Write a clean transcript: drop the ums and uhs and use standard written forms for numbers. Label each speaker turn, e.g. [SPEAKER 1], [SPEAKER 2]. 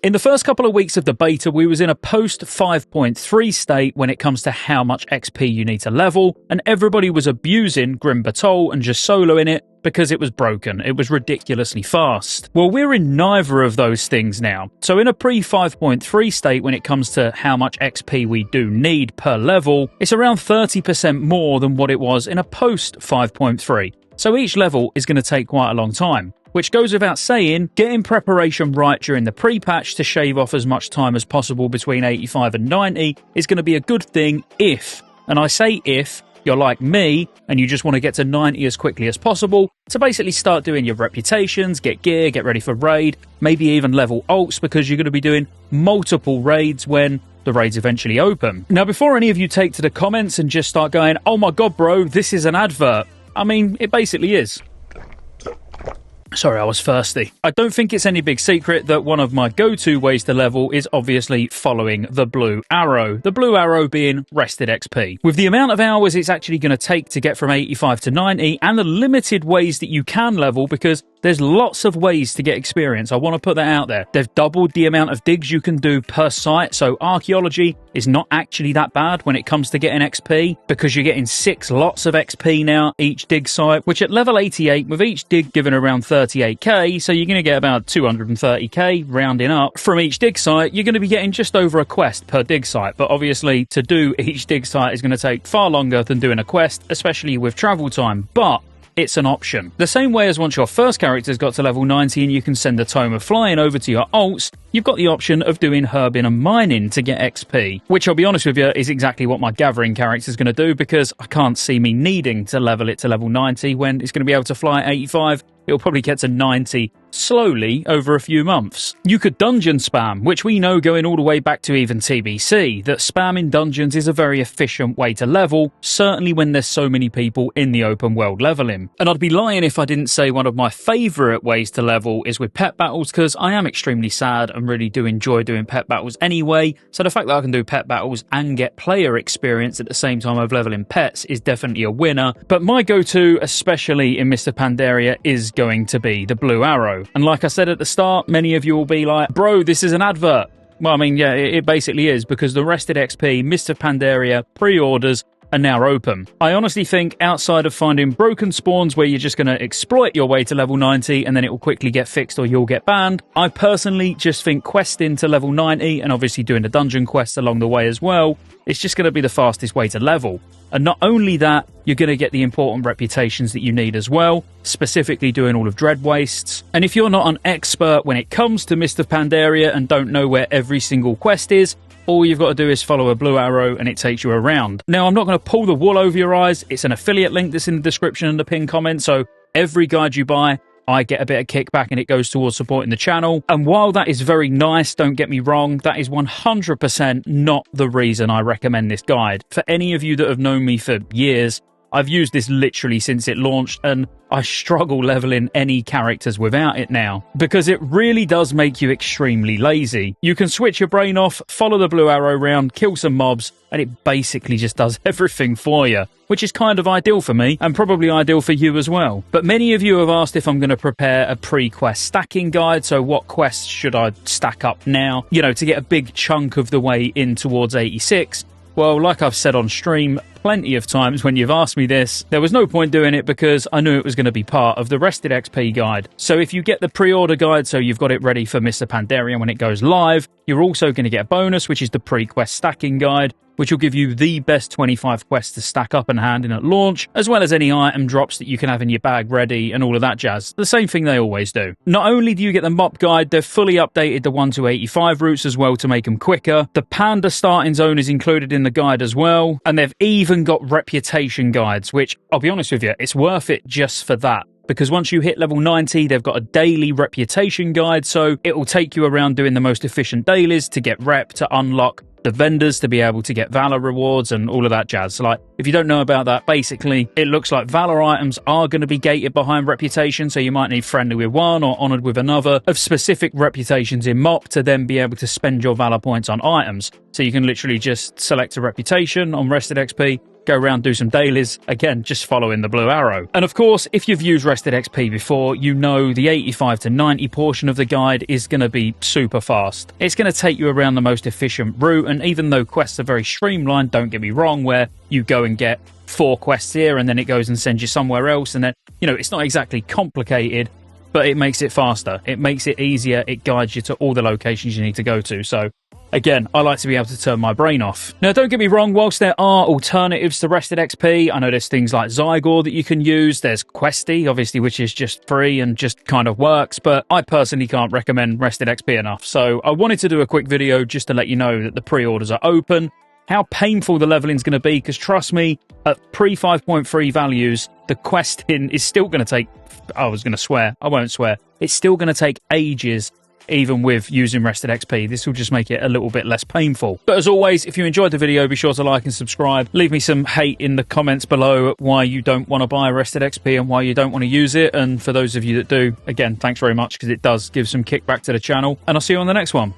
[SPEAKER 1] In the first couple of weeks of the beta, we was in a post 5.3 state when it comes to how much XP you need to level, and everybody was abusing Grim Batol and just soloing it because it was broken. It was ridiculously fast. Well, we're in neither of those things now. So in a pre 5.3 state, when it comes to how much XP we do need per level, it's around 30% more than what it was in a post 5.3. So each level is going to take quite a long time. Which goes without saying, getting preparation right during the pre-patch to shave off as much time as possible between 85 and 90 is going to be a good thing if, and I say if, you're like me and you just want to get to 90 as quickly as possible to basically start doing your reputations, get gear, get ready for raid, maybe even level ults because you're going to be doing multiple raids when the raids eventually open. Now, before any of you take to the comments and just start going, oh my god bro, this is an advert. I mean, it basically is. Sorry, I was thirsty. I don't think it's any big secret that one of my go-to ways to level is obviously following the blue arrow. The blue arrow being rested XP. With the amount of hours it's actually going to take to get from 85 to 90 and the limited ways that you can level, because there's lots of ways to get experience. I want to put that out there. They've doubled the amount of digs you can do per site, so archaeology is not actually that bad when it comes to getting XP, because you're getting 6 lots of XP now each dig site, which at level 88, with each dig given around 38k, so you're going to get about 230k rounding up from each dig site. You're going to be getting just over a quest per dig site, but obviously to do each dig site is going to take far longer than doing a quest, especially with travel time, but it's an option. The same way as once your first character's got to level 90 and you can send the Tome of Flying over to your ults, you've got the option of doing herbing and mining to get XP, which I'll be honest with you is exactly what my gathering character's going to do, because I can't see me needing to level it to level 90 when it's going to be able to fly at 85. It'll probably get to 90 slowly over a few months. You could dungeon spam, which we know going all the way back to even TBC, that spamming dungeons is a very efficient way to level, certainly when there's so many people in the open world leveling. And I'd be lying if I didn't say one of my favourite ways to level is with pet battles, because I am extremely sad and really do enjoy doing pet battles anyway, so the fact that I can do pet battles and get player experience at the same time of leveling pets is definitely a winner. But my go-to, especially in Mr. Pandaria, is going to be the blue arrow. And like I said at the start, many of you will be like, bro, this is an advert. Well, I mean, yeah, it basically is, because the rested XP, Mr. Pandaria pre-orders are now open. I honestly think outside of finding broken spawns where you're just going to exploit your way to level 90 and then it will quickly get fixed or you'll get banned, I personally just think questing to level 90 and obviously doing the dungeon quests along the way as well, it's just going to be the fastest way to level. And not only that, you're going to get the important reputations that you need as well, specifically doing all of Dread Wastes. And if you're not an expert when it comes to Mr. Pandaria and don't know where every single quest is, all you've got to do is follow a blue arrow and it takes you around. Now, I'm not going to pull the wool over your eyes. It's an affiliate link that's in the description and the pinned comment, so every guide you buy, I get a bit of kickback and it goes towards supporting the channel. And while that is very nice, don't get me wrong, that is 100% not the reason I recommend this guide. For any of you that have known me for years, I've used this literally since it launched, and I struggle leveling any characters without it now, because it really does make you extremely lazy. You can switch your brain off, follow the blue arrow round, kill some mobs, and it basically just does everything for you, which is kind of ideal for me, and probably ideal for you as well. But many of you have asked if I'm going to prepare a pre-quest stacking guide, so what quests should I stack up now, you know, to get a big chunk of the way in towards 86. Well, like I've said on stream plenty of times when you've asked me this, there was no point doing it because I knew it was going to be part of the rested XP guide. So if you get the pre-order guide, so you've got it ready for Mr. Pandaria when it goes live, you're also going to get a bonus, which is the pre-quest stacking guide, which will give you the best 25 quests to stack up and hand in at launch, as well as any item drops that you can have in your bag ready and all of that jazz. The same thing they always do. Not only do you get the MoP guide, they've fully updated the 1 to 85 routes as well to make them quicker. The Panda starting zone is included in the guide as well, and they've even got reputation guides, which, I'll be honest with you, it's worth it just for that. Because once you hit level 90, they've got a daily reputation guide, so it will take you around doing the most efficient dailies to get rep, to unlock the vendors, to be able to get Valor rewards and all of that jazz. So, like, if you don't know about that, basically, it looks like Valor items are going to be gated behind reputation, so you might need friendly with one or honoured with another of specific reputations in MoP to then be able to spend your Valor points on items. So you can literally just select a reputation on rested XP, go around, do some dailies, again, just following the blue arrow. And of course, if you've used Rested XP before, you know the 85 to 90 portion of the guide is going to be super fast. It's going to take you around the most efficient route, and even though quests are very streamlined, don't get me wrong, where you go and get 4 quests here and then it goes and sends you somewhere else, and then, you know, it's not exactly complicated, but it makes it faster. It makes it easier. It guides you to all the locations you need to go to. So again, I like to be able to turn my brain off. Now, don't get me wrong, whilst there are alternatives to Rested XP, I know there's things like Zygor that you can use. There's Questy, obviously, which is just free and just kind of works, but I personally can't recommend Rested XP enough. So I wanted to do a quick video just to let you know that the pre-orders are open, how painful the leveling is going to be, because trust me, at pre 5.3 values, the questing is still going to take, I was going to swear, I won't swear, it's still going to take ages, even with using Rested XP. This will just make it a little bit less painful. But as always, if you enjoyed the video, be sure to like and subscribe. Leave me some hate in the comments below why you don't want to buy Rested XP and why you don't want to use it. And for those of you that do, again, thanks very much, because it does give some kickback to the channel. And I'll see you on the next one.